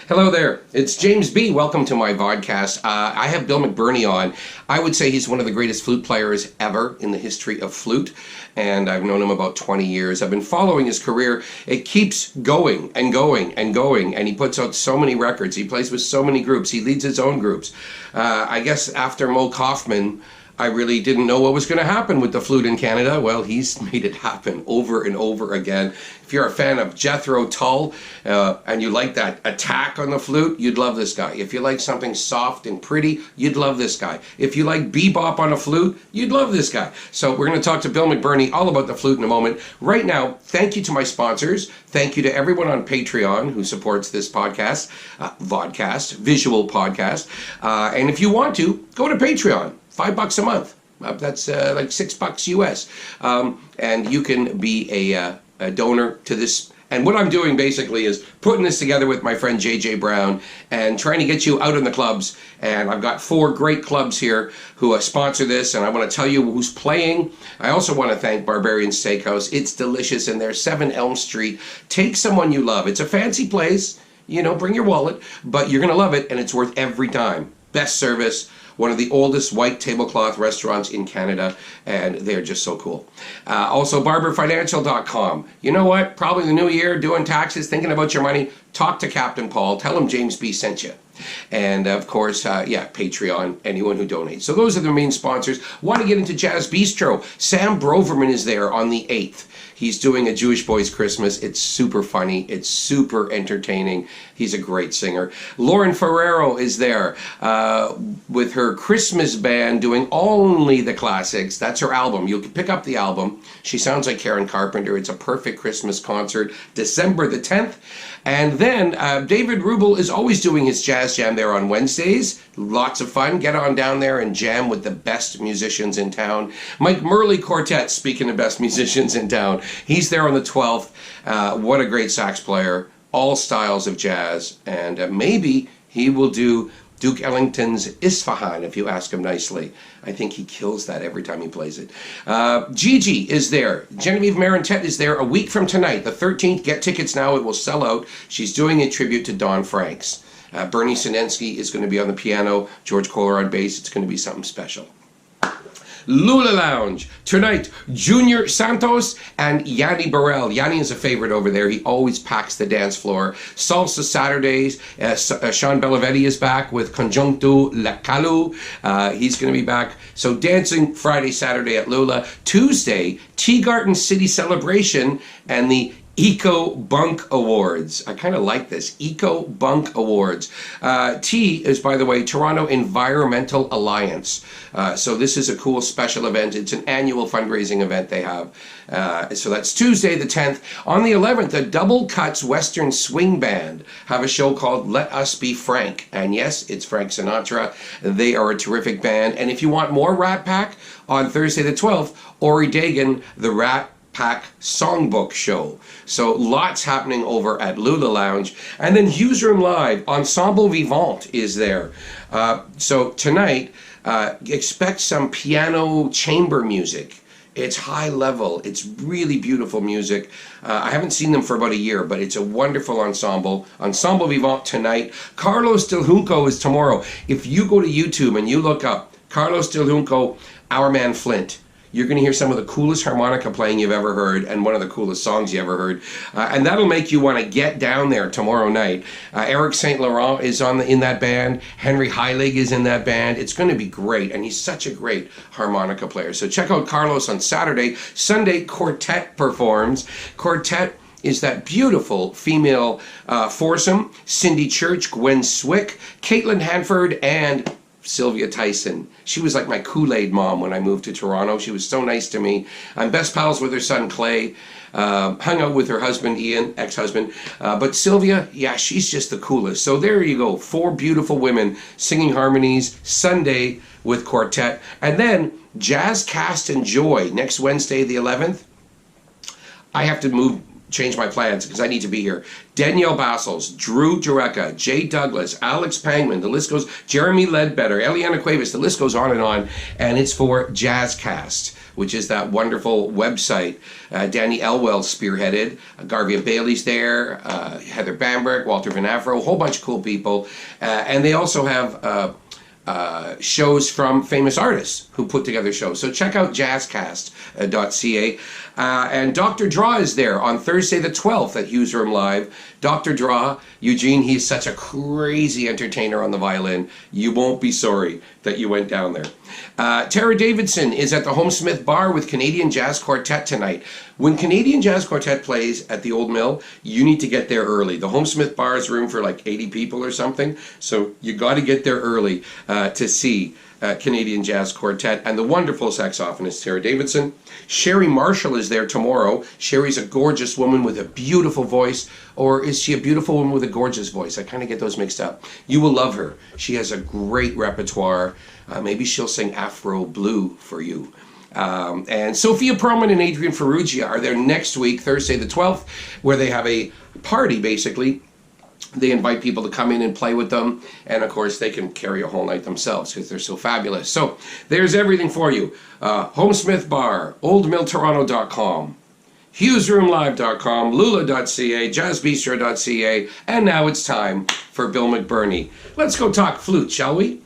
Hello there, it's Jaymz Bee. Welcome to my Vodcast. I have Bill McBirnie on. I would say he's one of the greatest flute players ever in the history of flute, and I've known him about 20 years. I've been following his career. It keeps going and going and going, and he puts out so many records. He plays with so many groups. He leads his own groups. I guess after Mo Kaufman, I really didn't know what was going to happen with the flute in Canada. Well, he's made it happen over and over again. If you're a fan of Jethro Tull and you like that attack on the flute, you'd love this guy. If you like something soft and pretty, you'd love this guy. If you like bebop on a flute, you'd love this guy. So we're going to talk to Bill McBirnie all about the flute in a moment. Right now, thank you to my sponsors. Thank you to everyone on Patreon who supports this podcast, Vodcast, visual podcast. And if you want to, go to Patreon. $5 a month. That's like $6 US. And you can be a donor to this. And what I'm doing basically is putting this together with my friend JJ Brown and trying to get you out in the clubs. And I've got 4 great clubs here who sponsor this, and I want to tell you who's playing. I also want to thank Barbarian Steakhouse. It's delicious in there, 7 Elm Street. Take someone you love. It's a fancy place. You know, bring your wallet, but you're going to love it, and it's worth every dime. Best service. One of the oldest white tablecloth restaurants in Canada, and they're just so cool. Also, barberfinancial.com. You know what? Probably the new year, doing taxes, thinking about your money. Talk to Captain Paul. Tell him Jaymz Bee sent you. And of course, Patreon, anyone who donates. So those are the main sponsors. Want to get into Jazz Bistro. Sam Broverman is there on the 8th. He's doing a Jewish Boys Christmas. It's super funny. It's super entertaining. He's a great singer. Lauren Ferrero is there with her Christmas band doing only the classics. That's her album. You can pick up the album. She sounds like Karen Carpenter. It's a perfect Christmas concert, December the 10th. And then David Rubel is always doing his jazz jam there on Wednesdays. Lots of fun. Get on down there and jam with the best musicians in town. Mike Murley Quartet, speaking of best musicians in town, he's there on the 12th. What a great sax player. All styles of jazz. And maybe he will do Duke Ellington's Isfahan, if you ask him nicely. I think he kills that every time he plays it. Gigi is there. Genevieve Marentet is there a week from tonight, the 13th. Get tickets now. It will sell out. She's doing a tribute to Don Franks. Bernie Sinensky is going to be on the piano. George Kohler on bass. It's going to be something special. Lula Lounge. Tonight, Junior Santos and Yanni Burrell. Yanni is a favorite over there. He always packs the dance floor. Salsa Saturdays. Sean Bellavetti is back with Conjuncto La Calu. He's going to be back. So dancing Friday, Saturday at Lula. Tuesday, Tea Garden City Celebration and the Eco Bunk Awards. I kind of like this. Eco Bunk Awards. T is, by the way, Toronto Environmental Alliance. So this is a cool special event. It's an annual fundraising event they have. So that's Tuesday the 10th. On the 11th, the Double Cuts Western Swing Band have a show called Let Us Be Frank. And yes, it's Frank Sinatra. They are a terrific band. And if you want more Rat Pack, on Thursday the 12th, Ori Dagan, the Rat Pack Songbook Show. So lots happening over at Lula Lounge. And then Hughes Room Live, Ensemble Vivant is there. So tonight, expect some piano chamber music. It's high level. It's really beautiful music. I haven't seen them for about a year, but it's a wonderful ensemble. Ensemble Vivant tonight. Carlos Del Junco is tomorrow. If you go to YouTube and you look up Carlos Del Junco, Our Man Flint, you're going to hear some of the coolest harmonica playing you've ever heard and one of the coolest songs you ever heard. And that'll make you want to get down there tomorrow night. Eric St. Laurent is in that band. Henry Heilig is in that band. It's going to be great. And he's such a great harmonica player. So check out Carlos on Saturday. Sunday, Quartet performs. Quartet is that beautiful female foursome. Cindy Church, Gwen Swick, Caitlin Hanford, and Sylvia Tyson. She was like my Kool-Aid mom when I moved to Toronto. She was so nice to me. I'm best pals with her son Clay. Hung out with her husband Ian, ex-husband. But Sylvia, yeah, she's just the coolest. So there you go. 4 beautiful women singing harmonies Sunday with Quartet. And then Jazz Cast and Joy next Wednesday the 11th. I have to move change my plans because I need to be here. Danielle Bassels, Drew Jureka, Jay Douglas, Alex Pangman, the list goes, Jeremy Ledbetter, Eliana Cuevas, the list goes on. And it's for Jazzcast, which is that wonderful website. Danny Elwell spearheaded. Garvia Bailey's there, Heather Bambrick, Walter Van Afro, a whole bunch of cool people. And they also have shows from famous artists who put together shows. So check out jazzcast.ca. And Dr. Draw is there on Thursday the 12th at Hughes Room Live. Dr. Draw, Eugene, he's such a crazy entertainer on the violin. You won't be sorry that you went down there. Tara Davidson is at the Homesmith Bar with Canadian Jazz Quartet tonight. When Canadian Jazz Quartet plays at the Old Mill, you need to get there early. The Homesmith Bar is room for like 80 people or something, so you got to get there early to see Canadian Jazz Quartet and the wonderful saxophonist Tara Davidson. Sherry Marshall is there tomorrow. Sherry's a gorgeous woman with a beautiful voice, or is she a beautiful woman with a gorgeous voice? I kind of get those mixed up. You will love her. She has a great repertoire. Maybe she'll sing Afro Blue for you. And Sophia Perlman and Adrian Ferrugia are there next week, Thursday the 12th, where they have a party, basically. They invite people to come in and play with them. And, of course, they can carry a whole night themselves because they're so fabulous. So there's everything for you. Homesmith Bar, oldmilltoronto.com, hughesroomlive.com, lula.ca, jazzbistro.ca, and now it's time for Bill McBirnie. Let's go talk flute, shall we?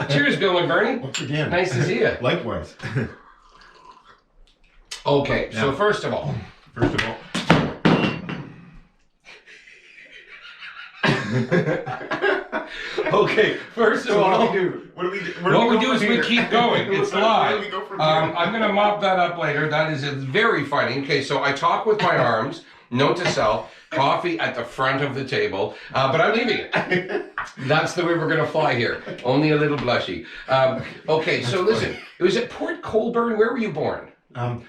Cheers, Bill McBirnie. Once again. Nice to see you. Likewise. Okay, so first of all. Okay, first of all, what we do is we keep going. It's live. I'm going to mop that up later. That is very funny. Okay, so I talk with my arms. Note to self, coffee at the front of the table, but I'm leaving it. That's the way we're going to fly here. Only a little blushy. Okay, so listen, it was at Port Colborne. Where were you born?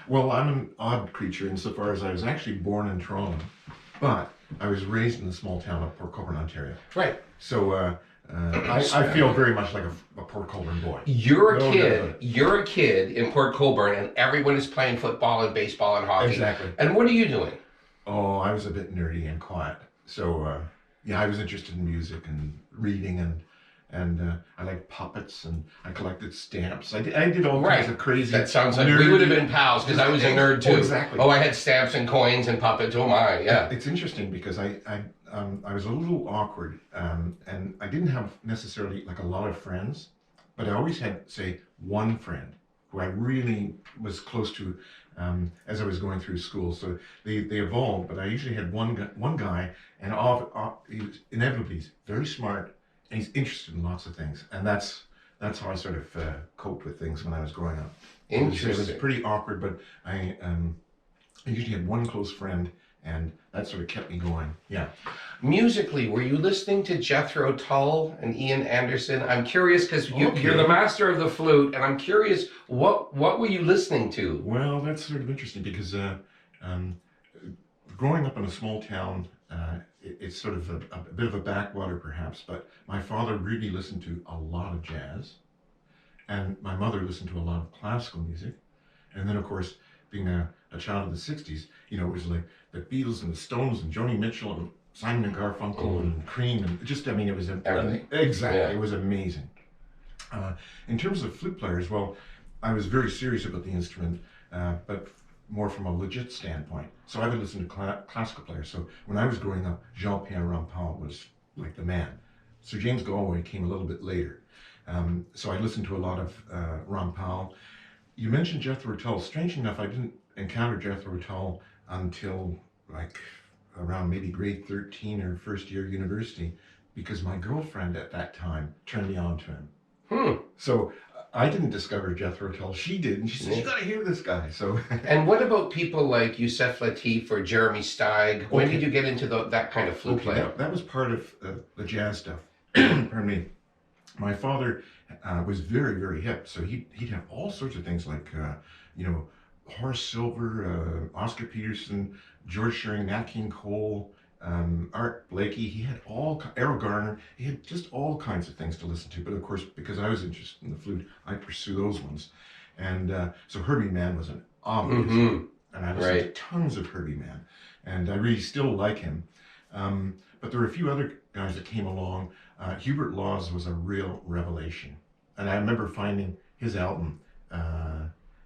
Well, I'm an odd creature insofar as I was actually born in Toronto, but I was raised in the small town of Port Colborne, Ontario. Right. So I feel very much like a Port Colborne boy. You're a kid in Port Colborne, and everyone is playing football and baseball and hockey. Exactly. And what are you doing? Oh, I was a bit nerdy and quiet. So yeah, I was interested in music and reading and I liked puppets and I collected stamps. I did all kinds of crazy. That sounds like we would have been pals because I was a nerd too. Oh, exactly. Oh, I had stamps and coins and puppets. Oh my, yeah. It's interesting because I was a little awkward and I didn't have necessarily like a lot of friends, but I always had, say, one friend who I really was close to as I was going through school. So they evolved, but I usually had one guy, and he was inevitably he's very smart and he's interested in lots of things, and that's how I sort of coped with things when I was growing up. Interesting. It was pretty awkward, but I usually had one close friend, and that sort of kept me going. Yeah. Musically, were you listening to Jethro Tull and Ian Anderson? I'm curious because you're the master of the flute, and I'm curious what were you listening to? Well, that's sort of interesting because growing up in a small town, it's sort of a bit of a backwater perhaps, but my father really listened to a lot of jazz, and my mother listened to a lot of classical music, and then of course, being a child of the 60s, you know, it was like the Beatles and the Stones and Joni Mitchell and Simon and Garfunkel and Cream, and just, I mean, it was everything. Exactly, yeah. It was amazing. In terms of flute players, well, I was very serious about the instrument, but more from a legit standpoint. So I would listen to classical players. So when I was growing up, Jean-Pierre Rampal was like the man. Sir James Galway came a little bit later. So I listened to a lot of Rampal. You mentioned Jethro Tull. Strange enough, I didn't encounter Jethro Tull until like around maybe grade 13 or first year university, because my girlfriend at that time turned me on to him. So I didn't discover Jethro Tull. She did, and she said, "You got to hear this guy." So. And what about people like Yusef Lateef or Jeremy Steig? When did you get into that kind of flute playing? That was part of the jazz stuff. Pardon me. My father was very, very hip, so he'd have all sorts of things like, you know, Horace Silver, Oscar Peterson, George Shearing, Nat King Cole, Art Blakey. He had Errol Garner. He had just all kinds of things to listen to. But of course, because I was interested in the flute, I pursue those ones. And so Herbie Mann was an obvious. and I listened to tons of Herbie Mann, and I really still like him. But there were a few other guys that came along. Hubert Laws was a real revelation, and I remember finding his album.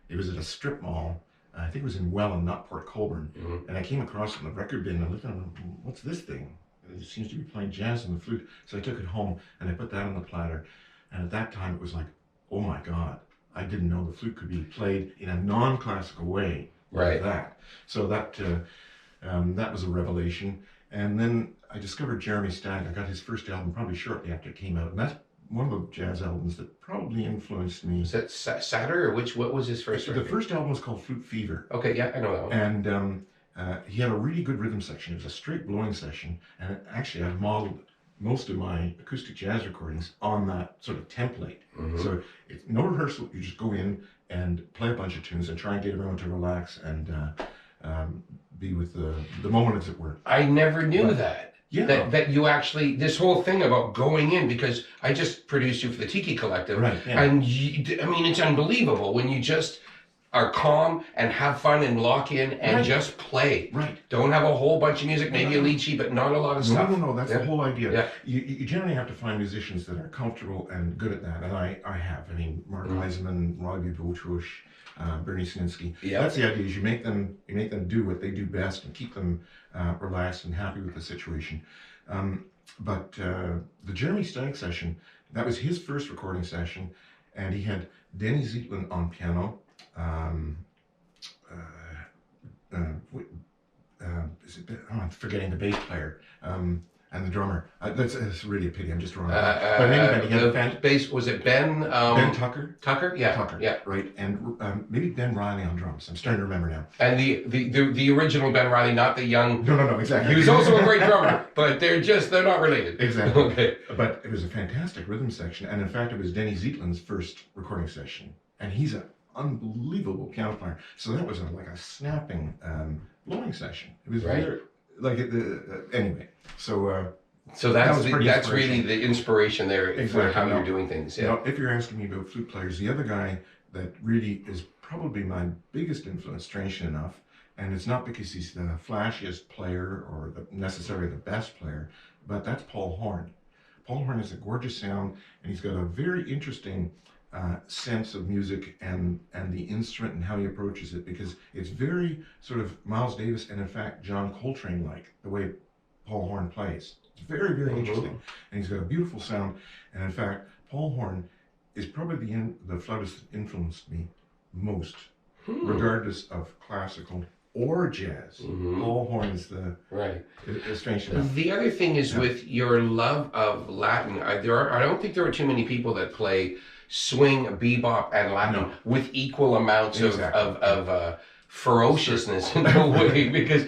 It was at a strip mall. I think it was in Welland, not Port Colborne. And I came across it in the record bin. And I looked at it, what's this thing? It seems to be playing jazz on the flute. So I took it home and I put that on the platter. And at that time, it was like, oh my God, I didn't know the flute could be played in a non-classical way like that. So that was a revelation. And then I discovered Jeremy Stagg. I got his first album probably shortly after it came out. And that's one of the jazz albums that probably influenced me. Is that Satter, or what was his first record? The first album was called Flute Fever. Okay, yeah, I know that one. And he had a really good rhythm section. It was a straight blowing session. And actually, I modeled most of my acoustic jazz recordings on that sort of template. So it's no rehearsal. You just go in and play a bunch of tunes and try and get everyone to relax and be with the moment, as it were. I never knew that. Yeah. That you actually, this whole thing about going in, because I just produced you for the Tiki Collective. Right, yeah. And I mean, it's unbelievable when you just are calm and have fun and lock in and just play. Right. Don't have a whole bunch of music, maybe a lead sheet, but not a lot of stuff. No, that's the whole idea. Yeah. You generally have to find musicians that are comfortable and good at that, and I have. I mean, Mark Eisenman, Robbie Botrush, Bernie Sininsky. That's the idea, is you make them do what they do best and keep them relaxed and happy with the situation. But the Jeremy Stagg session, that was his first recording session, and he had Denny Zeitlin on piano, I'm forgetting the bass player, and the drummer. That's really a pity. I'm just wrong. But anyway, he had the bass, was it Ben? Ben Tucker. Tucker, yeah. Tucker, yeah. Right, and maybe Ben Riley on drums. I'm starting to remember now. And the original Ben Riley, not the young. No, exactly. He was also a great drummer, but they're not related. Exactly. Okay. But it was a fantastic rhythm section, and in fact, it was Denny Zeitlin's first recording session, and he's an unbelievable piano player. So that was like a snapping blowing session. It was very, like anyway. So that's really the inspiration there for how you're doing things. Yeah. Now, if you're asking me about flute players, the other guy that really is probably my biggest influence, strangely enough, and it's not because he's the flashiest player or necessarily the best player, but that's Paul Horn. Paul Horn has a gorgeous sound, and he's got a very interesting sense of music and the instrument and how he approaches it, because it's very sort of Miles Davis and in fact John Coltrane-like, the way Paul Horn plays. It's very, very interesting, and he's got a beautiful sound. And in fact, Paul Horn is probably the flautist that influenced me most, regardless of classical or jazz. Paul Horn is the strange enough. The other thing is with your love of Latin. I don't think there are too many people that play swing, bebop, and Latin with equal amounts of ferociousness in a way, because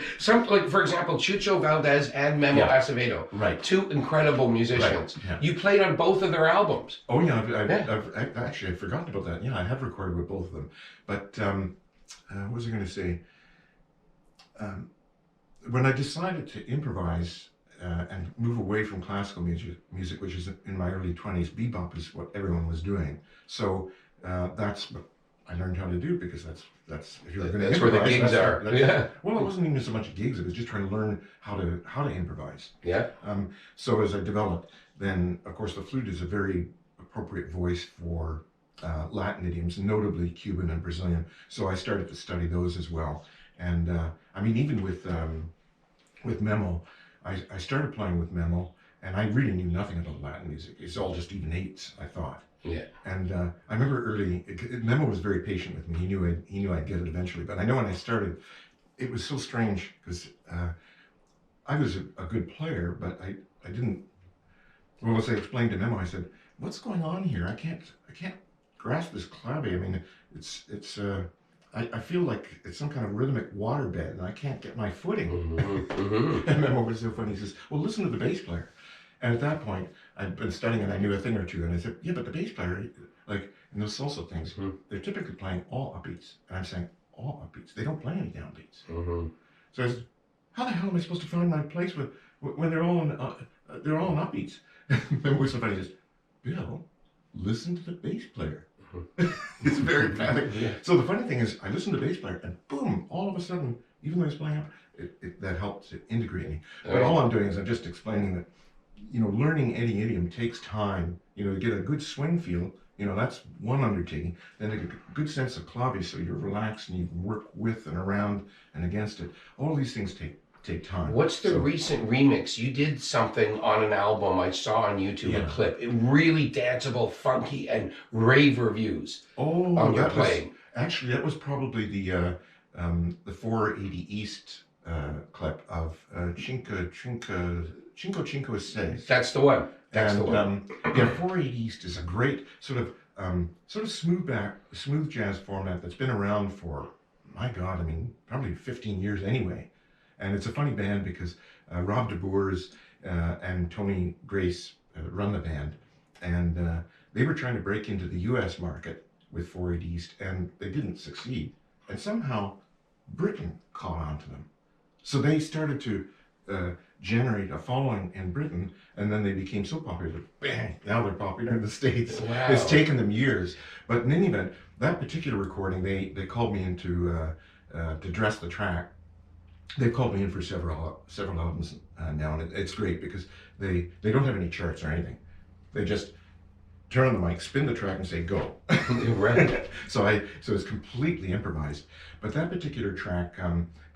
like for example, Chucho Valdez and Memo Acevedo, two incredible musicians. Right. Yeah. You played on both of their albums. Oh yeah, I've actually forgotten about that. Yeah, I have recorded with both of them. But what was I going to say? When I decided to improvise and move away from classical music, which is in my early 20s, bebop is what everyone was doing. So that's what I learned how to do, because that's if you're going to improvise, where the gigs are. Well, it wasn't even so much gigs; it was just trying to learn how to improvise. Yeah. So as I developed, then of course the flute is a very appropriate voice for Latin idioms, notably Cuban and Brazilian. So I started to study those as well. And I mean, even with Memo, I started playing with Memo, and I really knew nothing about Latin music. It's all just even eights, I thought. Yeah. And I remember early, Memo was very patient with me. He knew I'd get it eventually. But I know when I started, it was so strange, because I was a good player, but I didn't. Well, as I explained to Memo, I said, "What's going on here? I can't grasp this clave. I mean, it's I feel like it's some kind of rhythmic waterbed, and I can't get my footing." And Memo was so funny. He says, "Well, listen to the bass player." And at that point, I'd been studying and I knew a thing or two. And I said, "Yeah, but the bass player, like in those salsa things, they're typically playing all upbeats." And I'm saying, "All upbeats? They don't play any downbeats." So I said, "How the hell am I supposed to find my place when they're all in upbeats?" And Memo was so funny. He says, "Bill, listen to the bass player." It's very panic. So the funny thing is, I listen to bass player, and boom, all of a sudden, even though he's playing up, that helps to integrate me. But all I'm doing is I'm just explaining that, learning any idiom takes time. To get a good swing feel, that's one undertaking. Then a good sense of clave, so you're relaxed and you can work with and around and against it. All these things take time. What's the recent remix? You did something on an album I saw on YouTube, a clip. It really danceable, funky, and rave reviews. Oh, on your playing. Actually, that was probably the 480 East clip of Cinco Cinco Seis. That's the one. That's the one. 480 East is a great sort of smooth jazz format that's been around for, my God, probably 15 years anyway. And it's a funny band because Rob DeBoers and Tony Grace run the band, and they were trying to break into the U.S. market with 480 East, and they didn't succeed. And somehow Britain caught on to them. So they started to generate a following in Britain, and then they became so popular, bang, now they're popular in the States. Wow. It's taken them years. But in any event, that particular recording, they called me in to dress the track. They've called me in for several albums now, and it's great because they don't have any charts or anything. They just turn on the mic, spin the track, and say go. Right. So it's completely improvised. But that particular track,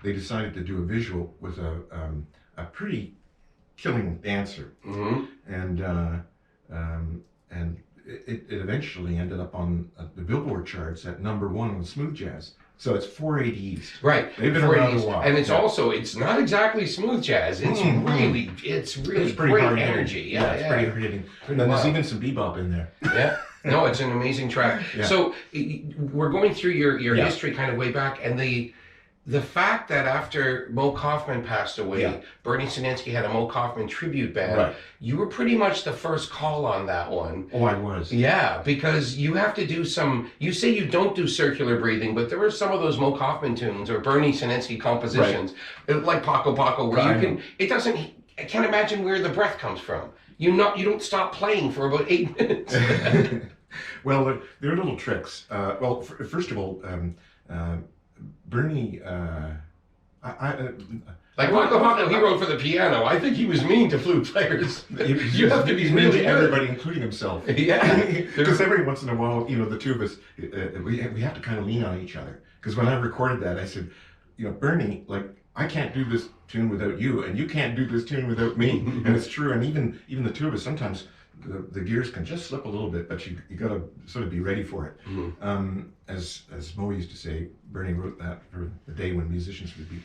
they decided to do a visual with a pretty killing dancer, and it eventually ended up on the Billboard charts at #1 on smooth jazz. So it's 480 East. Right. They've been around a while. And it's also, it's not exactly smooth jazz. It's really pretty great hard energy. Yeah, it's pretty hard hitting. And then there's even some bebop in there. Yeah. No, it's an amazing track. Yeah. So we're going through your history kind of way back, and the fact that after Mo Kaufman passed away, Bernie Sinensky had a Mo Kaufman tribute band. Right. You were pretty much the first call on that one. Oh, I was. Yeah, because you have to do you say you don't do circular breathing, but there were some of those Mo Kaufman tunes or Bernie Sinensky compositions, like Paco Paco, where I can't imagine where the breath comes from. You don't stop playing for about 8 minutes. Well, there are little tricks. First of all, Bernie, like Paco Paco, he wrote for the piano. I think he was mean to flute players. You have to be mean really to everybody, including himself. Yeah. Because every once in a while, the two of us, we have to kind of lean on each other. Because when I recorded that, I said, Bernie, I can't do this tune without you, and you can't do this tune without me. And it's true. And even the two of us, sometimes the gears can just slip a little bit, but you got to sort of be ready for it. As Mo used to say, Bernie wrote that for the day when musicians would be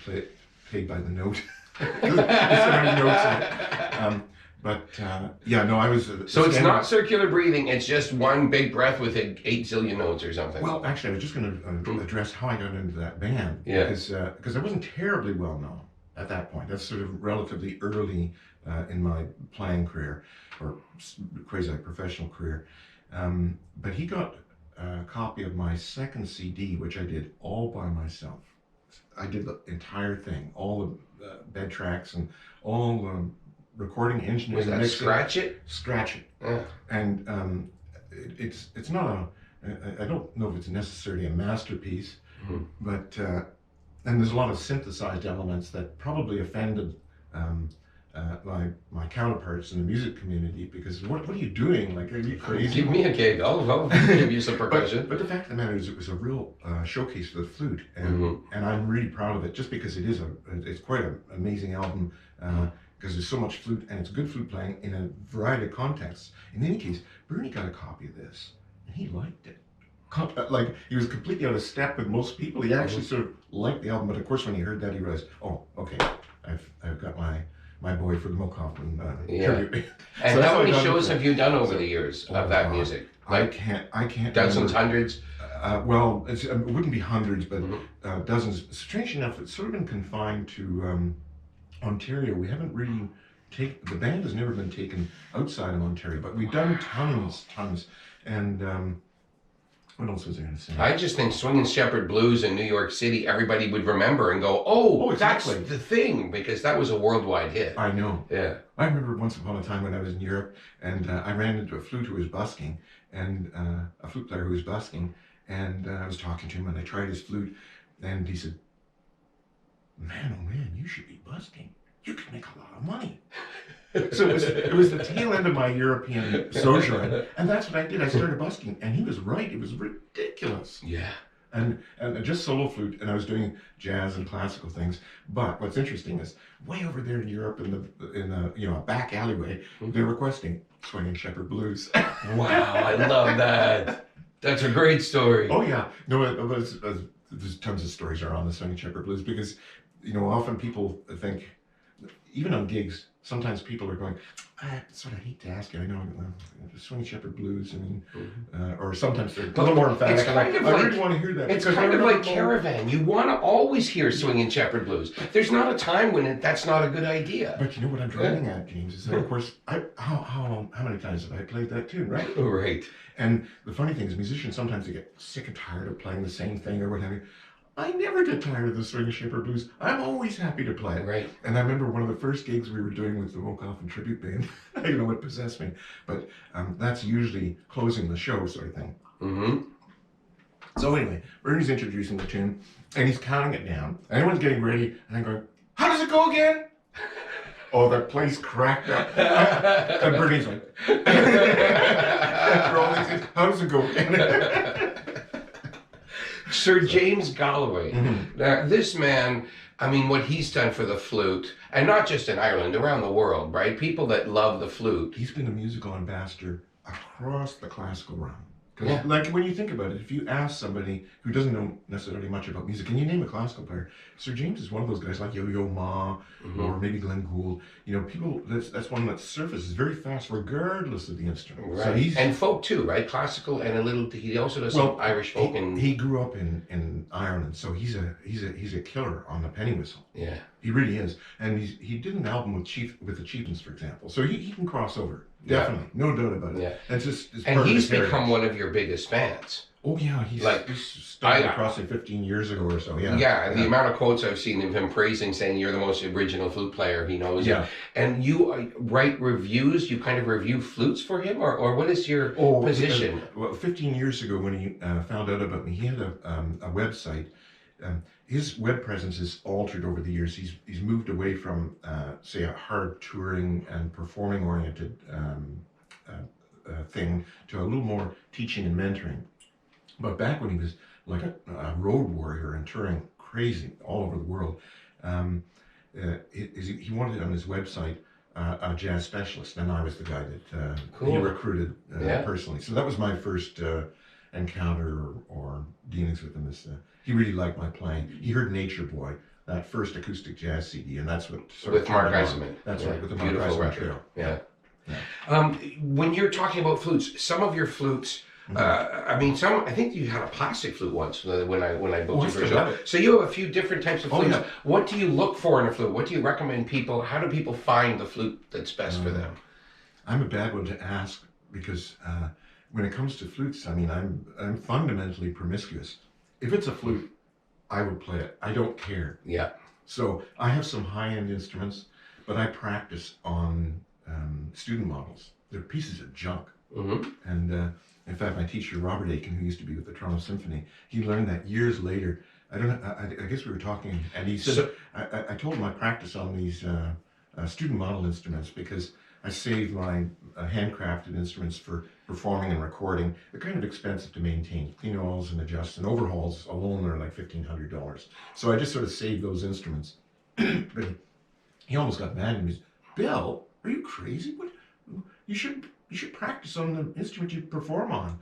paid by the note. There's so many notes in it. I was. So it's not circular breathing. It's just one big breath with 8 zillion notes or something. Well, actually, I was just going to address how I got into that band. Yeah. Because I wasn't terribly well known at that point. That's sort of relatively early in my playing career, or quasi-professional career. But he got a copy of my second CD, which I did all by myself. I did the entire thing, all the bed tracks and all the recording engineering. Was that mixing. Scratch It? Scratch It. Yeah. And it's not I don't know if it's necessarily a masterpiece, but and there's a lot of synthesized elements that probably offended my counterparts in the music community, because what are you doing? Are you crazy? Give me a gig. I'll give you some percussion. But the fact of the matter is, it was a real showcase for the flute, and I'm really proud of it, just because it's quite an amazing album, because there's so much flute, and it's good flute playing in a variety of contexts. In any case, Bernie got a copy of this, and he liked it. He was completely out of step with most people. He actually sort of liked the album, but of course when he heard that, he realized, oh, okay, I've got my boy for the Mo Kaufman tribute. And how many shows have you done over the years of that music? I can't dozens, hundreds? It wouldn't be hundreds, but dozens. Strange enough, it's sort of been confined to Ontario. We haven't really the band has never been taken outside of Ontario, but we've done tons, and What else was I going to say? I just think Swingin' Shepherd Blues in New York City, everybody would remember and go, oh, exactly. That's the thing, because that was a worldwide hit. I know. Yeah. I remember once upon a time when I was in Europe, and I ran into a flute who was busking, and a flute player who was busking, and I was talking to him, and I tried his flute, and he said, man, oh man, you should be busking. You could make a lot of money. So it was the tail end of my European sojourn, and that's what I did. I started busking, and he was right. It was ridiculous. Yeah. And just solo flute, and I was doing jazz and classical things. But what's interesting is, way over there in Europe, in the a back alleyway, they're requesting Swingin' Shepherd Blues. Wow, I love that. That's a great story. Oh yeah, no, there's tons of stories around the Swingin' Shepherd Blues because, often people think, even on gigs, sometimes people are going, sort of hate to ask you. I know the Swingin' Shepherd Blues. I mean, or sometimes they're a little more emphatic. It's kind of I really want to hear that. It's kind of like Caravan. You want to always hear Swingin' Shepherd Blues. There's not a time when that's not a good idea. But you know what I'm driving at, James, is that of course, how many times have I played that tune, right? Right. And the funny thing is, musicians sometimes they get sick and tired of playing the same thing or what have you. I never get tired of the Swingin' Shepherd Blues. I'm always happy to play it. Right. And I remember one of the first gigs we were doing with the Wokoffen Tribute Band. I don't know what possessed me, but that's usually closing the show sort of thing. Mm-hmm. So anyway, Bernie's introducing the tune, and he's counting it down. Everyone's getting ready, and I'm going, how does it go again? Oh, that place cracked up. And Bernie's like, after all these things, how does it go again? Sir James Galloway. Mm-hmm. Now, this man, I mean, what he's done for the flute, and not just in Ireland, around the world, right? People that love the flute. He's been a musical ambassador across the classical realm. Because, Yeah. like, when you think about it, if you ask somebody who doesn't know necessarily much about music, can you name a classical player? Sir James is one of those guys like Yo-Yo Ma, or maybe Glenn Gould. People, that's one that surfaces very fast, regardless of the instrument. Right. So he's, and folk too, right? Classical and a little. He also does some Irish folk. He grew up in Ireland, so he's a killer on the penny whistle. Yeah. He really is, and he did an album with the Chieftains, for example. So he can cross over, definitely, no doubt about it. Yeah. And he's become one of your biggest fans. Oh yeah, he's started crossing 15 years ago or so. Yeah. Yeah, and the amount of quotes I've seen of him praising, saying you're the most original flute player he knows. Yeah. And you write reviews. You kind of review flutes for him, or what is your position? Well, 15 years ago when he found out about me, he had a website. His web presence has altered over the years. He's moved away from say a hard touring and performing oriented thing to a little more teaching and mentoring. But back when he was like a road warrior and touring crazy all over the world, he wanted on his website a jazz specialist, and I was the guy that he recruited personally. So that was my first encounter or dealings with him. He really liked my playing. He heard Nature Boy, that first acoustic jazz CD, and that's what sort with Mark Eisenman. That's right, with the Mark Eisenman trio. Yeah. When you're talking about flutes, some of your flutes. I think you had a plastic flute once when I booked you for a show. So you have a few different types of flutes. Yeah. What do you look for in a flute? What do you recommend people? How do people find the flute that's best for them? I'm a bad one to ask because when it comes to flutes, I mean, I'm fundamentally promiscuous. If it's a flute, I would play it. I don't care. Yeah. So I have some high-end instruments, but I practice on student models. They're pieces of junk. Mm-hmm. And in fact, my teacher, Robert Aiken, who used to be with the Toronto Symphony, he learned that years later. I guess we were talking, and he said, I told him I practice on these student model instruments because I save my handcrafted instruments for performing and recording. They're kind of expensive to maintain. Clean oils and adjusts and overhauls alone are like $1,500. So I just sort of save those instruments. But he almost got mad at me. Bill, are you crazy? What? You should practice on the instrument you perform on.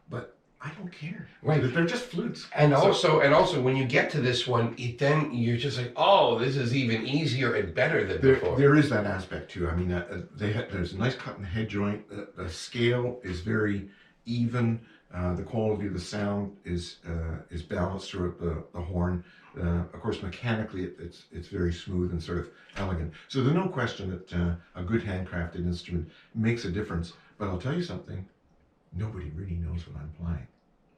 But I don't care. Right. They're just flutes. And also, when you get to this one, then you're just like, oh, this is even easier and better than before. There is that aspect too. I mean, there's a nice cut in the head joint. The scale is very even. The quality of the sound is balanced throughout the horn. Of course, mechanically, it's very smooth and sort of elegant. So there's no question that a good handcrafted instrument makes a difference. But I'll tell you something. Nobody really knows what I'm playing.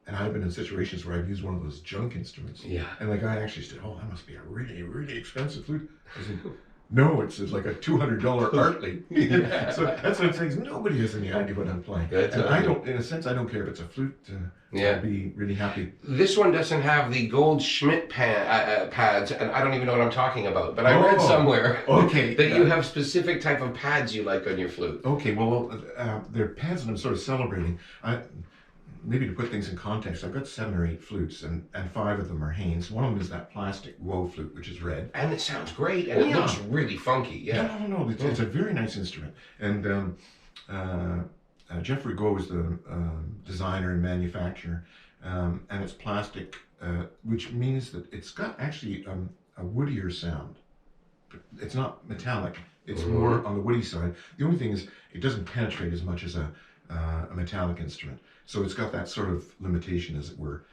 and I've been in situations where I've used one of those junk instruments. Yeah. And the guy actually said, "Oh, that must be a really, really expensive flute." I said, "No, it's like a $200 Artley." Yeah. So that's what I'm saying. Is nobody has any idea what I'm playing. That's and okay. I don't, in a sense, I don't care if it's a flute. Yeah. I'd be really happy. This one doesn't have the gold Schmidt pads, and I don't even know what I'm talking about. But I read somewhere Okay. that you have specific type of pads you like on your flute. Okay, well, they're pads that I'm sort of celebrating. Maybe to put things in context, I've got 7 or 8 flutes, and 5 of them are Haynes. One of them is that plastic woe flute, which is red. And it sounds great, and it looks really funky. Yeah. No. It's a very nice instrument. And Jeffrey Go is the designer and manufacturer, and it's plastic, which means that it's got actually a woodier sound. It's not metallic. It's more on the woody side. The only thing is it doesn't penetrate as much as a metallic instrument. So it's got that sort of limitation, as it were.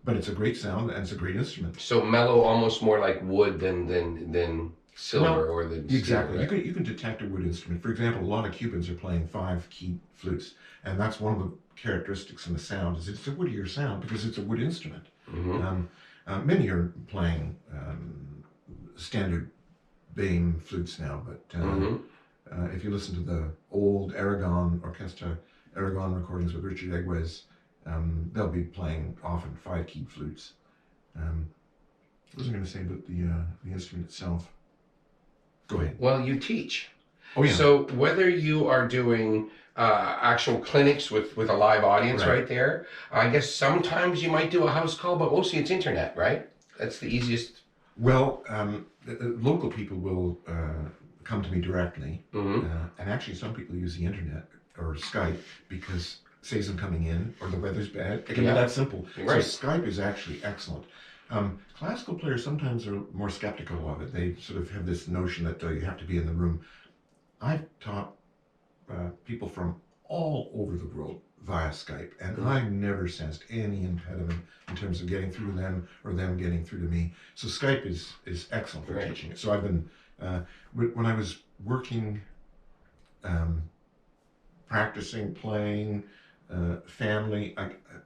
But it's a great sound and it's a great instrument. So mellow, almost more like wood than silver or than steel, exactly. Right? You can detect a wood instrument. For example, a lot of Cubans are playing 5-key flutes, and that's one of the characteristics in the sound is it's a woodier sound because it's a wood instrument. Many are playing standard Bame flutes now, but if you listen to the old Aragon recordings with Richard Egwes, they'll be playing often 5-keyed flutes. What was I going to say about the instrument itself? Go ahead. Well, you teach. Oh yeah. So whether you are doing actual clinics with a live audience right there, I guess sometimes you might do a house call, but mostly it's internet, right? That's the easiest. Well, local people will come to me directly, and actually some people use the internet or Skype because saves them coming in or the weather's bad. It can be that simple. Right. So Skype is actually excellent. Classical players sometimes are more skeptical of it. They sort of have this notion that you have to be in the room. I've taught people from all over the world via Skype, and I've never sensed any impediment in terms of getting through to them or them getting through to me. So Skype is excellent for teaching it. So I've been, when I was working, practicing, playing, family,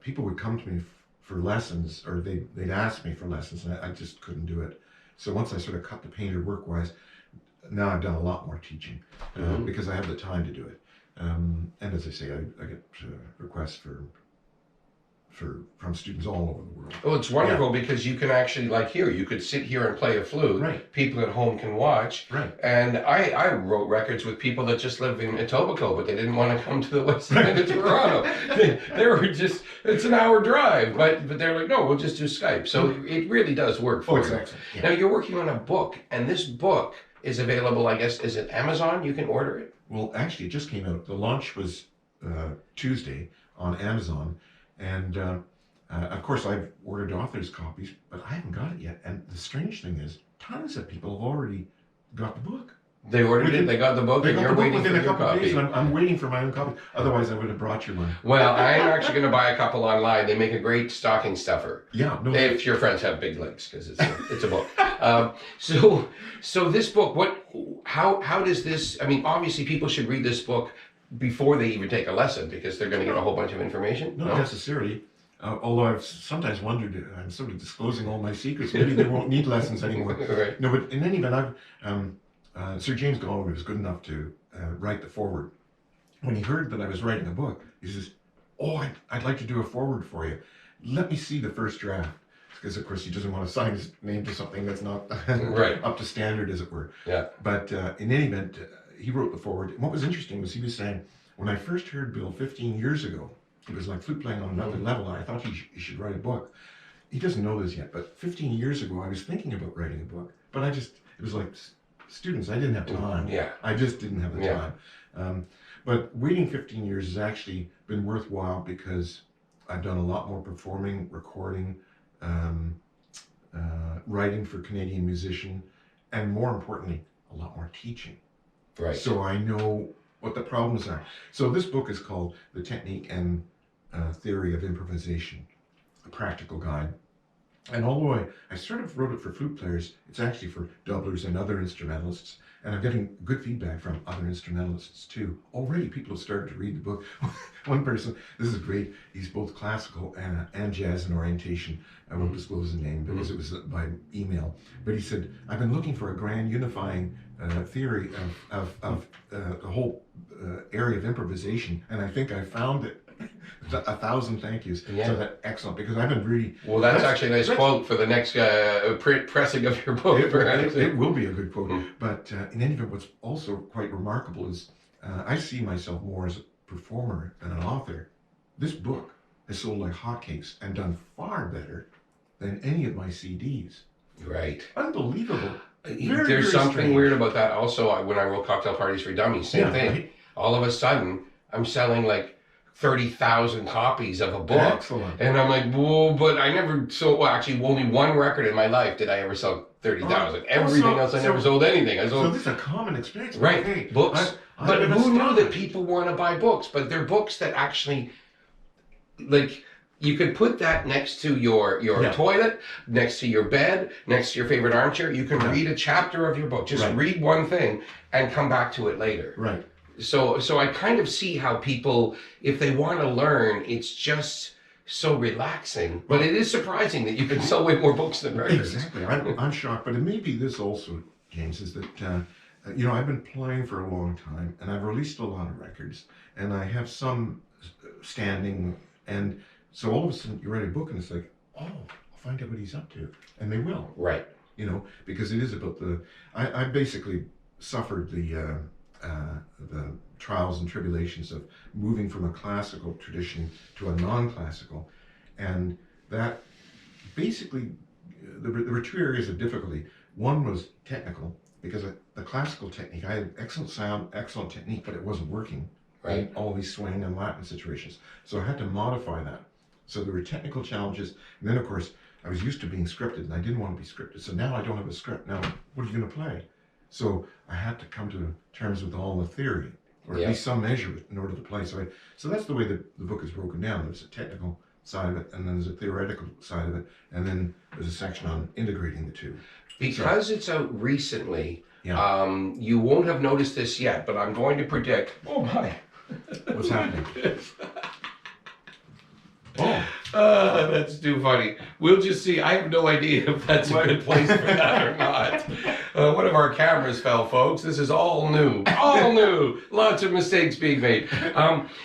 people would come to me for lessons, or they'd ask me for lessons, and I just couldn't do it. So once I sort of cut the painter work-wise, now I've done a lot more teaching because I have the time to do it. And as I say, I get requests from students all over the world. Oh, it's wonderful because you can actually, like here, you could sit here and play a flute. Right. People at home can watch. Right. And I wrote records with people that just live in Etobicoke, but they didn't want to come to the west end of Toronto. They were just, it's an hour drive, but they're like, no, we'll just do Skype. So it really does work for you. Excellent. Yeah. Now you're working on a book, and this book is available, I guess, is it Amazon? You can order it? Well, actually, it just came out. The launch was Tuesday on Amazon, and of course, I've ordered author's copies, but I haven't got it yet. And the strange thing is, tons of people have already got the book. They ordered it, they got the book, and you're waiting for your couple of copy. days, and I'm waiting for my own copy. Otherwise, I would have brought you one. Well, I'm actually going to buy a couple online. They make a great stocking stuffer. Yeah, no. If your friends have big legs, because it's a book. So this book, how does this? I mean, obviously, people should read this book before they even take a lesson because they're going to get a whole bunch of information. Not necessarily. Although I've sometimes wondered, I'm sort of disclosing all my secrets. Maybe they won't need lessons anymore. Right. No, but in any event, Sir James Galway was good enough to write the foreword. When he heard that I was writing a book, he says, "Oh, I'd like to do a foreword for you. Let me see the first draft." Because, of course, he doesn't want to sign his name to something that's not up to standard, as it were. Yeah. But in any event, he wrote the foreword. And what was interesting was he was saying, when I first heard Bill 15 years ago, it was like flute playing on another level, and I thought he should write a book. He doesn't know this yet, but 15 years ago, I was thinking about writing a book. But it was like students, I didn't have time. Yeah. I just didn't have the time. But waiting 15 years has actually been worthwhile because I've done a lot more performing, recording, writing for Canadian Musician, and more importantly, a lot more teaching. Right. So I know what the problems are. So this book is called The Technique and Theory of Improvisation, a practical guide. And although I sort of wrote it for flute players, it's actually for doublers and other instrumentalists. And I'm getting good feedback from other instrumentalists too. Already people have started to read the book. One person, this is great, he's both classical and jazz in orientation. I won't disclose the name because it was by email. But he said, I've been looking for a grand unifying theory of the whole area of improvisation, and I think I found it. 1,000 thank yous. Yeah. So that's excellent, because I've been really... Well, that's actually a nice quote for the next pressing of your book. It will be a good quote. But in any event, what's also quite remarkable is I see myself more as a performer than an author. This book has sold like hotcakes and done far better than any of my CDs. Right. Unbelievable. There's something strange. Weird about that also. When I wrote Cocktail Parties for Dummies, same thing. Right? All of a sudden, I'm selling like 30,000 copies of a book. Excellent. And I'm like, whoa, but I never sold, well, actually, only one record in my life did I ever sell 30,000. Everything else, I never sold anything. So this is a common experience. Right. Okay. Books. But who knew that people want to buy books? But they're books that actually, like, you could put that next to your toilet, next to your bed, next to your favorite armchair. You can read a chapter of your book. Just read one thing and come back to it later. Right. So I kind of see how people, if they want to learn, it's just so relaxing. But it is surprising that you can sell way more books than records. Exactly. I'm shocked. But it may be this also, James, is that, you know, I've been playing for a long time, and I've released a lot of records, and I have some standing, and so all of a sudden you write a book, and it's like, oh, I'll find out what he's up to. And they will. Right. You know, because it is about I basically suffered the trials and tribulations of moving from a classical tradition to a non-classical, and that basically there were two areas of difficulty. One was technical, because the classical technique, I had excellent sound, excellent technique, but it wasn't working in all these swing and Latin situations. So I had to modify that. So there were technical challenges, and then of course I was used to being scripted, and I didn't want to be scripted. So now I don't have a script. Now what are you going to play? So I had to come to terms with all the theory, or at least some measure of it, in order to play. So that's the way the book is broken down. There's a technical side of it, and then there's a theoretical side of it, and then there's a section on integrating the two. Because it's out recently, you won't have noticed this yet, but I'm going to predict. Oh my! What's happening? That's too funny. We'll just see. I have no idea if that's a good place for that or not. One of our cameras fell, folks. This is all new. All new. Lots of mistakes being made.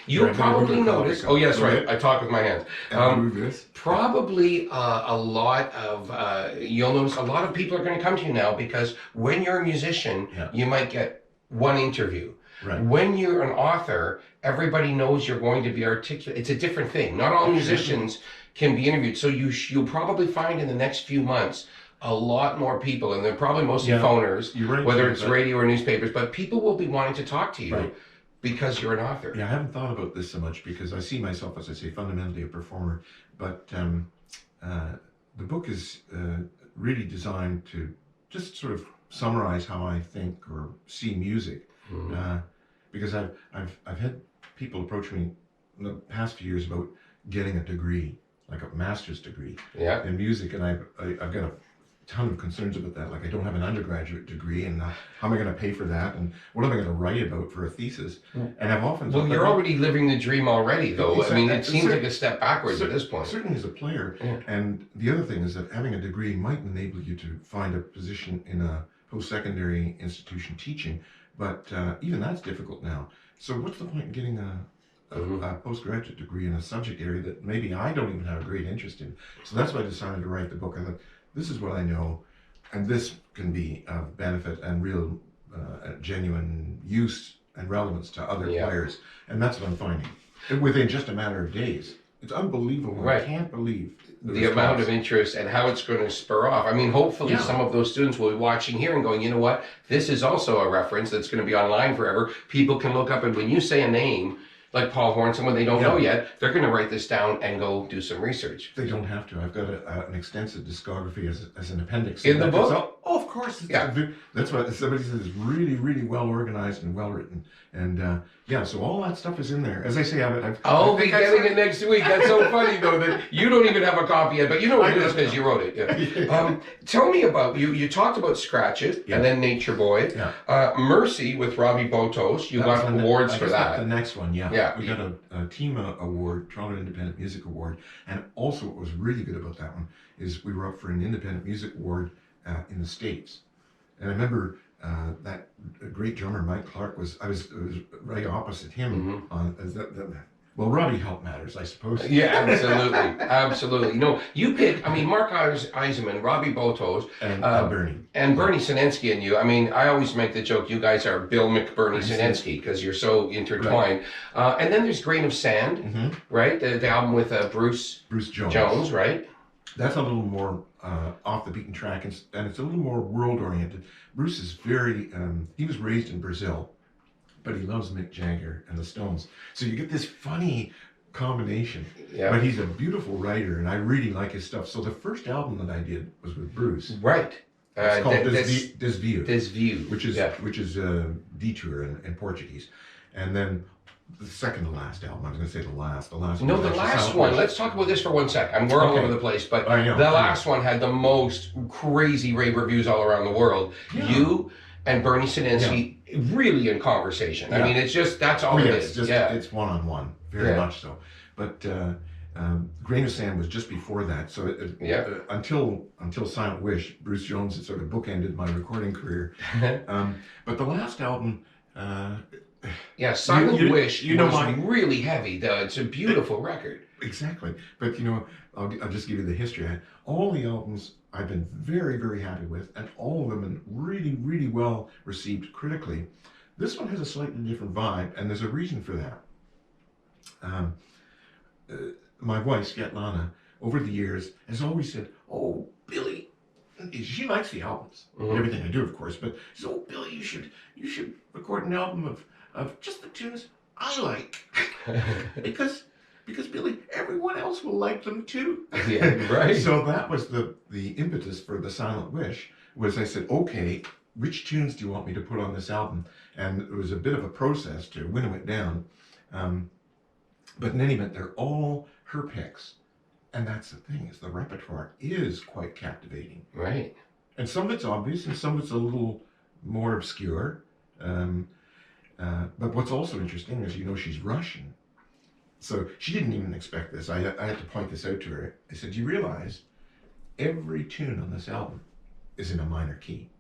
You'll probably notice. Oh, yes, right. I talk with my hands. Probably a lot of, you'll notice a lot of people are going to come to you now, because when you're a musician, you might get one interview. Right. When you're an author, everybody knows you're going to be articulate. It's a different thing. Not all musicians can be interviewed. So you'll probably find in the next few months a lot more people, and they're probably mostly phoners, whether it's radio or newspapers, but people will be wanting to talk to you because you're an author. Yeah, I haven't thought about this so much, because I see myself, as I say, fundamentally a performer, but the book is really designed to just sort of summarize how I think or see music. Because I've had people approach me in the past few years about getting a degree, like a master's degree in music, and I've got a ton of concerns about that. Like, I don't have an undergraduate degree, and how am I going to pay for that, and what am I going to write about for a thesis? And I've often well, you're already living the dream already, though. I mean, it seems like a step backwards at this point. Certainly as a player. And the other thing is that having a degree might enable you to find a position in a post-secondary institution teaching, but even that's difficult now. So what's the point in getting a postgraduate degree in a subject area that maybe I don't even have a great interest in? So that's why I decided to write the book. I thought, this is what I know, and this can be of benefit and real genuine use and relevance to other players. And that's what I'm finding within just a matter of days. It's unbelievable. I can't believe the amount of interest and how it's going to spur off. I mean, hopefully some of those students will be watching here and going, you know what, this is also a reference that's going to be online forever. People can look up, and when you say a name like Paul Horn, someone they don't know yet, they're going to write this down and go do some research. They don't have to. I've got an extensive discography as an appendix in the book. Oh, of course. That's what somebody says. It's really, really well organized and well written. And so all that stuff is in there. As I say, I'll be getting it next week. That's so funny, though, that you don't even have a copy yet, but you know what it is because you wrote it. Yeah. Tell me about, you talked about Scratches and then Nature Boy. Yeah. Mercy with Robbie Botos. You got awards for that. The next one, yeah. We got a team award, Toronto Independent Music Award. And also what was really good about that one is we were up for an Independent Music Award in the States. And I remember that great drummer Mike Clark I was right opposite him on well, Robbie helped matters, I suppose. Yeah, absolutely. No, you picked, Mark Eisenman, Robbie Botos, and Bernie. And Bernie Sinensky and you. I always make the joke, you guys are Bill McBirnie Sinensky because you're so intertwined. Right. And then there's Grain of Sand, right? The album with Bruce Jones, right? That's a little more off the beaten track, and it's a little more world-oriented. Bruce is very, he was raised in Brazil, but he loves Mick Jagger and the Stones. So you get this funny combination. Yeah. But he's a beautiful writer, and I really like his stuff. So the first album that I did was with Bruce. Right. It's called Desvio. Desvio. Which is detour in Portuguese. And then the second to last album, I was going to say the last. No, the last one. Let's talk about this for 1 sec. We're all over the place, but the last one had the most crazy rave reviews all around the world. Yeah. You and Bernie Sinensky really in conversation. Yeah. It's just, that's all it is. It's one-on-one, very much so. But Grain of Sand was just before that. So until Silent Wish, Bruce Jones had sort of bookended my recording career. But the last album... Silent Wish was really heavy, though. It's a beautiful record. Exactly. But, I'll just give you the history. All the albums I've been very, very happy with, and all of them been really, really well received critically. This one has a slightly different vibe, and there's a reason for that. My wife, Svetlana, over the years, has always said, "Oh, Billy," she likes the albums, everything I do, of course, but she said, "Oh, Billy, you should record an album of just the tunes I like." because Billy, everyone else will like them too. Yeah, right. So that was the impetus for the Silent Wish, was I said, okay, which tunes do you want me to put on this album? And it was a bit of a process to winnow it down. But in any event, they're all her picks. And that's the thing, is the repertoire is quite captivating. Right. And some of it's obvious, and some of it's a little more obscure. But what's also interesting is, she's Russian. So she didn't even expect this. I had to point this out to her. I said, "Do you realize every tune on this album is in a minor key?"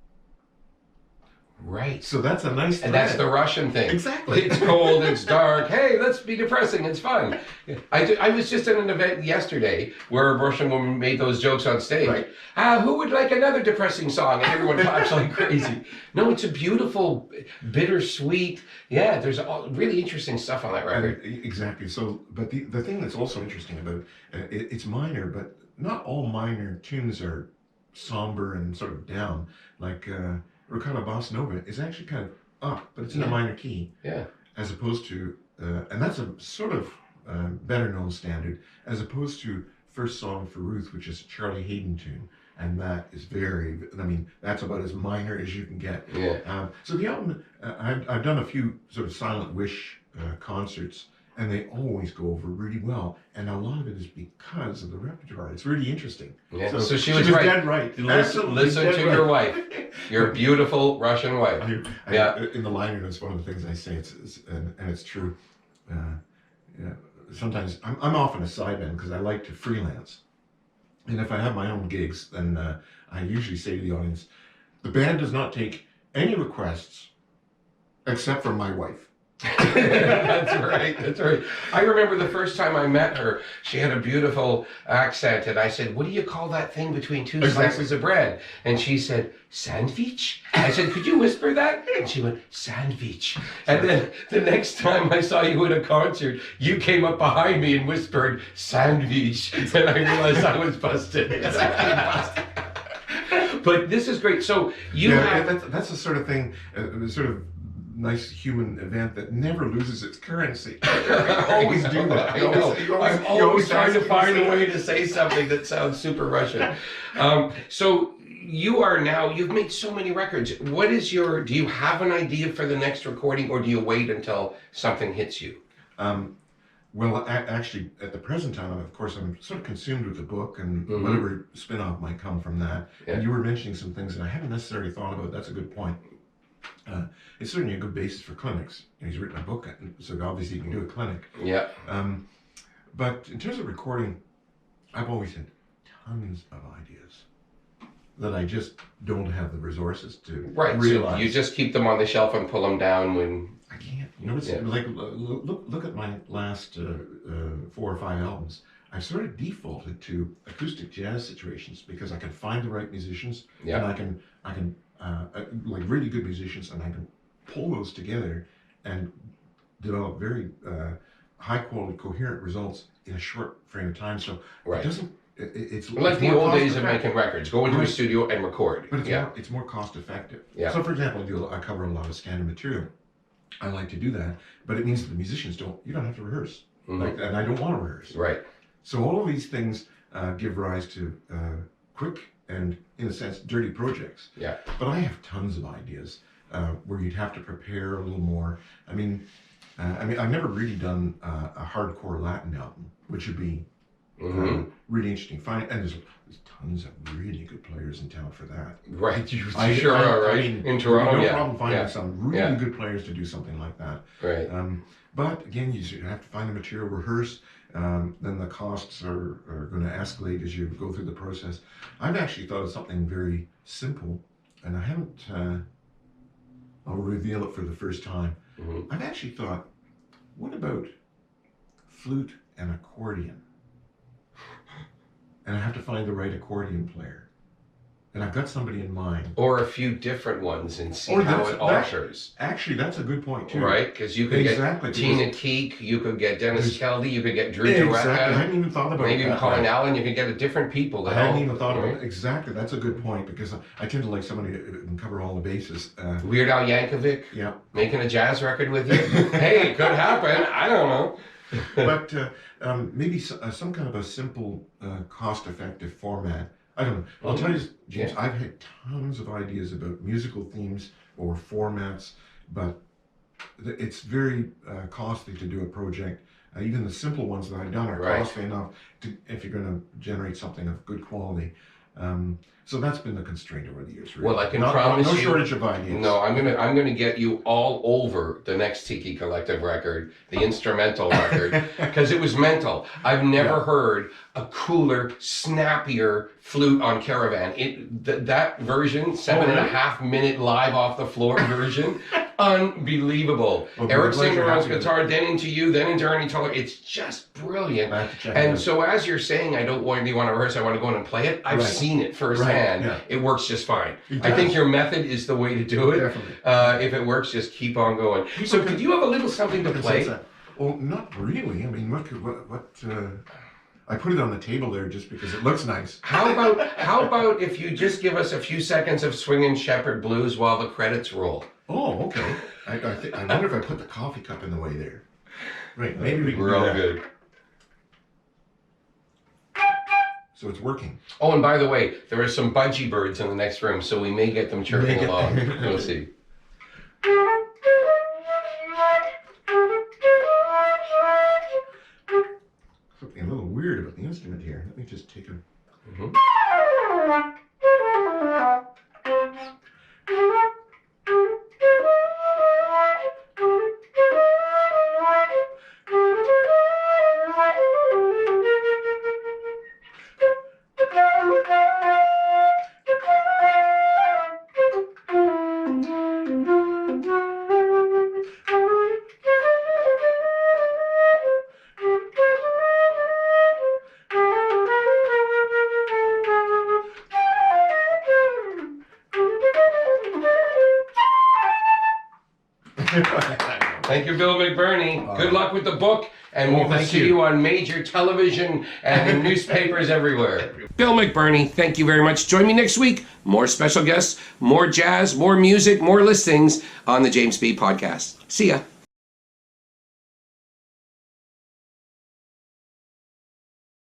Right. So that's a nice thread. And that's the Russian thing. Exactly. It's cold, it's dark. Hey, let's be depressing. It's fun. I was just at an event yesterday where a Russian woman made those jokes on stage. Right. Who would like another depressing song? And everyone claps like crazy. No, it's a beautiful, bittersweet. Yeah, there's really interesting stuff on that record. Exactly. So, but the thing that's also interesting about it's minor, but not all minor tunes are somber and sort of down. Like Riccardo Bossa Nova is actually kind of up, but it's in a minor key. Yeah. As opposed to, and that's a sort of better known standard, as opposed to First Song for Ruth, which is a Charlie Hayden tune. And that is that's about as minor as you can get. Yeah. So the album, I've done a few sort of Silent Wish concerts, and they always go over really well. And a lot of it is because of the repertoire. It's really interesting. Yeah. So she was right. Dead right. Listen to your wife. Your beautiful Russian wife. In the liner notes, one of the things I say, and it's true. Sometimes I'm often a sideman because I like to freelance. And if I have my own gigs, then I usually say to the audience, the band does not take any requests except from my wife. That's right. I remember the first time I met her, she had a beautiful accent, and I said, "What do you call that thing between two slices of bread?" And she said, "Sandwich." I said, "Could you whisper that?" And she went, "Sandwich." And then the next time I saw you at a concert, you came up behind me and whispered, "Sandwich." And I realized I was busted. But this is great. So that's the sort of thing, sort of nice human event that never loses its currency. I always do that. I'm always trying to find a way to say something that sounds super Russian. So you've made so many records. Do you have an idea for the next recording, or do you wait until something hits you? Well, actually, at the present time, of course, I'm sort of consumed with the book and whatever spin-off might come from that. Yeah. And you were mentioning some things that I haven't necessarily thought about. That's a good point. It's certainly a good basis for clinics. He's written a book, so obviously you can do a clinic. Yeah. But in terms of recording, I've always had tons of ideas that I just don't have the resources to realize. So you just keep them on the shelf and pull them down when... I can't. You know, it's like, look at my last 4 or 5 albums. I've sort of defaulted to acoustic jazz situations because I can find the right musicians, and I can like really good musicians, and I can pull those together and develop very high quality, coherent results in a short frame of time. So it doesn't. It's like the old days of making records. Go into a studio and record. But it's more cost effective. Yeah. So, for example, I cover a lot of standard material. I like to do that, but it means that the musicians you don't have to rehearse, and I don't want to rehearse. Right. So all of these things give rise to quick and, in a sense, dirty projects. Yeah. But I have tons of ideas where you'd have to prepare a little more. I mean, I've never really done a hardcore Latin album, which would be really interesting. And there's tons of really good players in town for that. Right, you sure are, right? I mean, in Toronto, no problem finding some really good players to do something like that. Right. But again, you have to find the material, rehearse. Then the costs are going to escalate as you go through the process. I've actually thought of something very simple, and I haven't. I'll reveal it for the first time. I've actually thought, what about flute and accordion? And I have to find the right accordion player. And I've got somebody in mind. Or a few different ones and see how it alters. Actually, that's a good point, too. Right? Because you could get Tina Keek, you could get Dennis Keldy, you could get Drew Jarrett. Exactly. I hadn't even thought about maybe Colin Allen, you could get a different people. I hadn't even thought about it. Exactly. That's a good point, because I tend to like somebody who can cover all the bases. Weird Al Yankovic? Yeah. Making a jazz record with you? Hey, it could happen. I don't know. But maybe some kind of a simple, cost-effective format. I don't know. I'll tell you, James, I've had tons of ideas about musical themes or formats, but it's very costly to do a project. Even the simple ones that I've done are costly enough if you're going to generate something of good quality. So that's been the constraint over the years. Really. Well, I can promise you, no shortage of ideas. No, I'm gonna get you all over the next Tiki Collective record, the instrumental record, because it was mental. I've never heard a cooler, snappier flute on Caravan. That version, 7.5 minute live off the floor version, unbelievable. Well, Eric Singer on guitar, then into you, then into Ernie Toller. It's just brilliant. And so as you're saying, I don't really want to rehearse, I want to go in and play it. I've seen it firsthand. It works just fine. I think your method is the way to do it. Definitely. If it works, just keep on going. So could you have a little something to play? Well, not really. I mean, what I put it on the table there just because it looks nice. How about if you just give us a few seconds of Swingin' Shepherd Blues while the credits roll? Oh, okay. I wonder if I put the coffee cup in the way there. Right, maybe we can We're do all that. good. So it's working. Oh, and by the way, there are some budgie birds in the next room, so we may get them chirping along. We'll see. Something a little weird about the instrument here. Let me just take a... Thank you, Bill McBirnie. Good luck with the book, and we'll see you on major television and in newspapers everywhere. Bill McBirnie, thank you very much. Join me next week. More special guests, more jazz, more music, more listings on the Jaymz Bee Podcast. See ya.